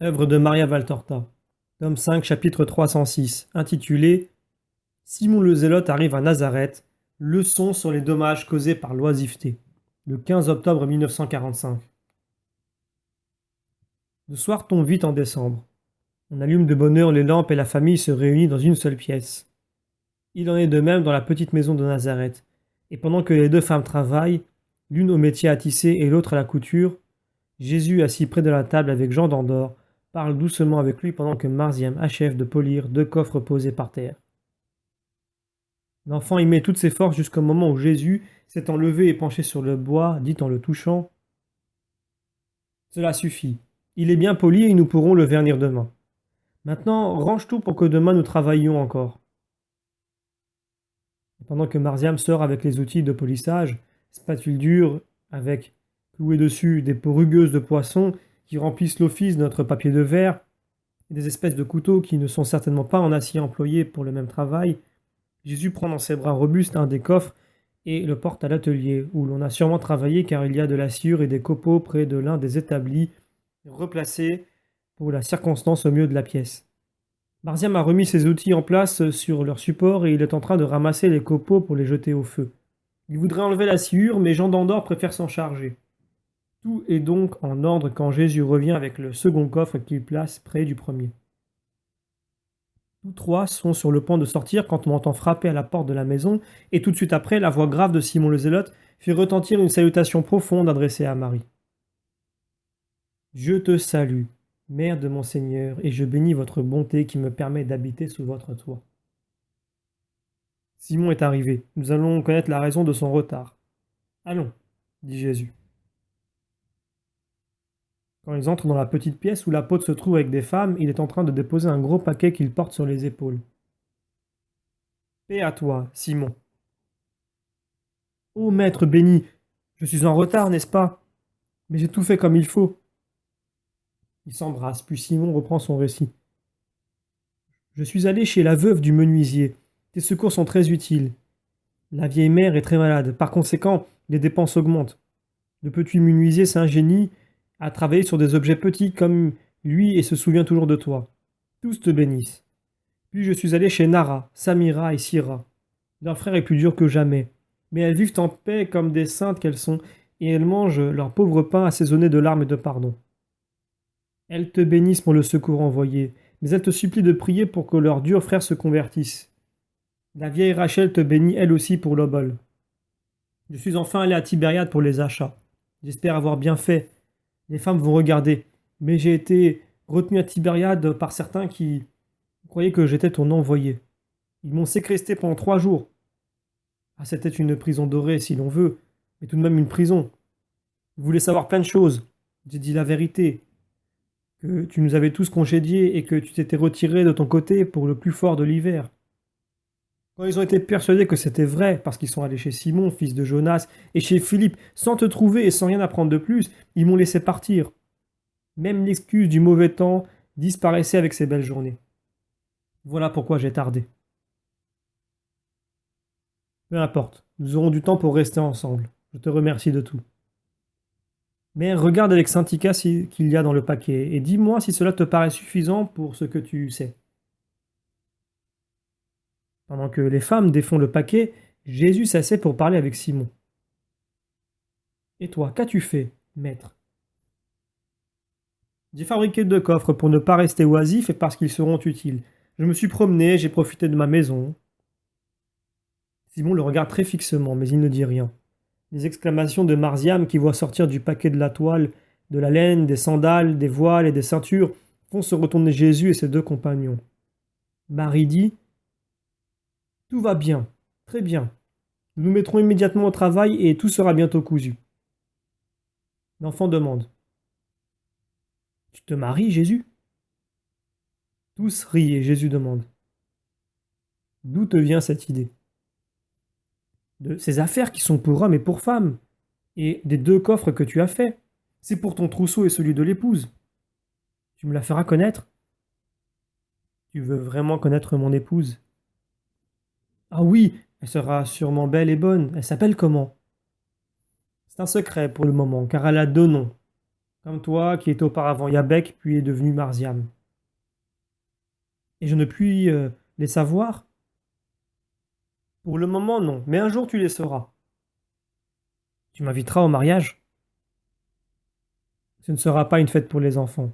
Œuvre de Maria Valtorta, tome 5, chapitre 306, intitulé Simon le Zélote arrive à Nazareth, leçon sur les dommages causés par l'oisiveté, le 15 octobre 1945. Le soir tombe vite en décembre. On allume de bonne heure les lampes et la famille se réunit dans une seule pièce. Il en est de même dans la petite maison de Nazareth. Et pendant que les deux femmes travaillent, l'une au métier à tisser et l'autre à la couture, Jésus, assis près de la table avec Jean d'Andorre, parle doucement avec lui pendant que Marziam achève de polir deux coffres posés par terre. L'enfant y met toutes ses forces jusqu'au moment où Jésus, s'étant levé et penché sur le bois, dit en le touchant : « Cela suffit. Il est bien poli et nous pourrons le vernir demain. Maintenant, range tout pour que demain nous travaillions encore. » Pendant que Marziam sort avec les outils de polissage, spatule dure avec cloué dessus des peaux rugueuses de poisson qui remplissent l'office de notre papier de verre, et des espèces de couteaux qui ne sont certainement pas en acier employés pour le même travail, Jésus prend dans ses bras robustes un des coffres et le porte à l'atelier, où l'on a sûrement travaillé car il y a de la sciure et des copeaux près de l'un des établis, replacés pour la circonstance au milieu de la pièce. Marziam a remis ses outils en place sur leur support et il est en train de ramasser les copeaux pour les jeter au feu. Il voudrait enlever la sciure, mais Jean d'Andorre préfère s'en charger. Tout est donc en ordre quand Jésus revient avec le second coffre qu'il place près du premier. Tous trois sont sur le point de sortir quand on entend frapper à la porte de la maison, et tout de suite après, la voix grave de Simon le Zélote fait retentir une salutation profonde adressée à Marie. « Je te salue, Mère de mon Seigneur, et je bénis votre bonté qui me permet d'habiter sous votre toit. » Simon est arrivé. Nous allons connaître la raison de son retard. « Allons, dit Jésus. » Quand ils entrent dans la petite pièce où l'apôtre se trouve avec des femmes, il est en train de déposer un gros paquet qu'il porte sur les épaules. « Paix à toi, Simon. »« Ô maître béni, je suis en retard, n'est-ce pas? Mais j'ai tout fait comme il faut. » Ils s'embrassent, puis Simon reprend son récit. « Je suis allé chez la veuve du menuisier. Tes secours sont très utiles. La vieille mère est très malade, par conséquent, les dépenses augmentent. Le petit menuisier s'ingénie à travailler sur des objets petits comme lui et se souvient toujours de toi. Tous te bénissent. Puis je suis allé chez Nara, Samira et Syrah. Leur frère est plus dur que jamais, mais elles vivent en paix comme des saintes qu'elles sont, et elles mangent leur pauvre pain assaisonné de larmes et de pardon. Elles te bénissent pour le secours envoyé, mais elles te supplient de prier pour que leurs durs frères se convertissent. La vieille Rachel te bénit elle aussi pour l'obol. Je suis enfin allé à Tibériade pour les achats. J'espère avoir bien fait. Les femmes vont regarder, mais j'ai été retenu à Tibériade par certains qui croyaient que j'étais ton envoyé. Ils m'ont séquestré pendant 3 jours. Ah, c'était une prison dorée, si l'on veut, mais tout de même une prison. Ils voulaient savoir plein de choses. J'ai dit la vérité, que tu nous avais tous congédiés et que tu t'étais retiré de ton côté pour le plus fort de l'hiver. Quand ils ont été persuadés que c'était vrai, parce qu'ils sont allés chez Simon, fils de Jonas, et chez Philippe, sans te trouver et sans rien apprendre de plus, ils m'ont laissé partir. Même l'excuse du mauvais temps disparaissait avec ces belles journées. Voilà pourquoi j'ai tardé. Peu importe, nous aurons du temps pour rester ensemble. Je te remercie de tout. Mais regarde avec Syntycha qu'il y a dans le paquet, et dis-moi si cela te paraît suffisant pour ce que tu sais. Pendant que les femmes défont le paquet, Jésus s'assied pour parler avec Simon. Et toi, qu'as-tu fait, maître? J'ai fabriqué 2 coffres pour ne pas rester oisif et parce qu'ils seront utiles. Je me suis promené, j'ai profité de ma maison. Simon le regarde très fixement, mais il ne dit rien. Les exclamations de Marziam qui voit sortir du paquet de la toile, de la laine, des sandales, des voiles et des ceintures font se retourner Jésus et ses 2 compagnons. Marie dit : « Tout va bien, très bien. Nous nous mettrons immédiatement au travail et tout sera bientôt cousu. » L'enfant demande : « Tu te maries, Jésus ? » Tous rient et Jésus demande : « D'où te vient cette idée ? » De ces affaires qui sont pour hommes et pour femmes, et des 2 coffres que tu as faits. C'est pour ton trousseau et celui de l'épouse. Tu me la feras connaître ? Tu veux vraiment connaître mon épouse ? Ah oui, elle sera sûrement belle et bonne. Elle s'appelle comment ? C'est un secret pour le moment, car elle a 2 noms. comme toi qui étais auparavant Yabek puis est devenu Marziam. Et je ne puis les savoir? Pour le moment, non, mais un jour tu les sauras. Tu m'inviteras au mariage? Ce ne sera pas une fête pour les enfants.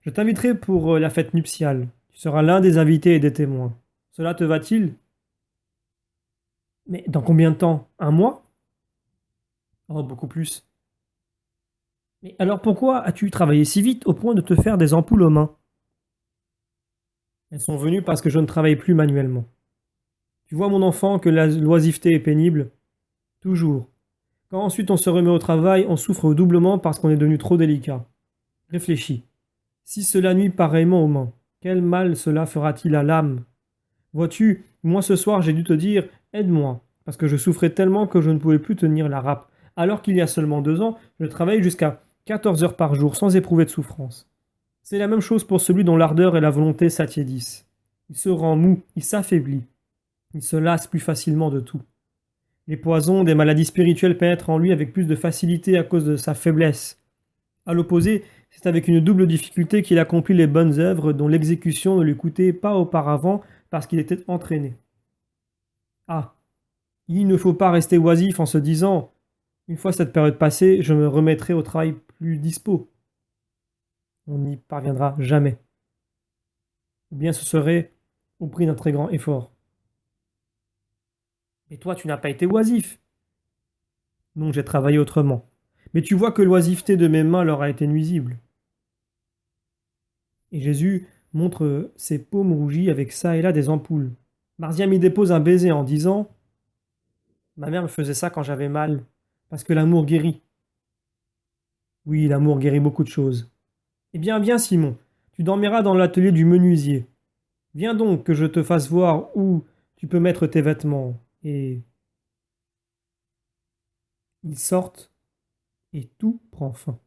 Je t'inviterai pour la fête nuptiale. Tu seras l'un des invités et des témoins. Cela te va-t-il? Mais dans combien de temps? Un mois? Oh, beaucoup plus. Mais alors pourquoi as-tu travaillé si vite au point de te faire des ampoules aux mains? Elles sont venues parce que je ne travaille plus manuellement. Tu vois, mon enfant, que la l'oisiveté est pénible? Toujours. Quand ensuite on se remet au travail, on souffre doublement parce qu'on est devenu trop délicat. Réfléchis. Si cela nuit pareillement aux mains, quel mal cela fera-t-il à l'âme? Vois-tu, moi ce soir j'ai dû te dire aide-moi, parce que je souffrais tellement que je ne pouvais plus tenir la râpe, alors qu'il y a seulement 2 ans, je travaillais jusqu'à 14 heures par jour sans éprouver de souffrance. C'est la même chose pour celui dont l'ardeur et la volonté s'attiédissent. Il se rend mou, il s'affaiblit, il se lasse plus facilement de tout. Les poisons des maladies spirituelles pénètrent en lui avec plus de facilité à cause de sa faiblesse. À l'opposé, c'est avec une double difficulté qu'il accomplit les bonnes œuvres dont l'exécution ne lui coûtait pas auparavant parce qu'il était entraîné. Ah, il ne faut pas rester oisif en se disant une fois cette période passée, je me remettrai au travail plus dispos. On n'y parviendra jamais. Ou bien ce serait au prix d'un très grand effort. Mais toi, tu n'as pas été oisif. Non, j'ai travaillé autrement. Mais tu vois que l'oisiveté de mes mains leur a été nuisible. Et Jésus montre ses paumes rougies avec ça et là des ampoules. Marziam y dépose un baiser en disant ma mère me faisait ça quand j'avais mal, parce que l'amour guérit. Oui, l'amour guérit beaucoup de choses. Eh bien, viens, Simon, tu dormiras dans l'atelier du menuisier. Viens donc que je te fasse voir où tu peux mettre tes vêtements. Et ils sortent et tout prend fin.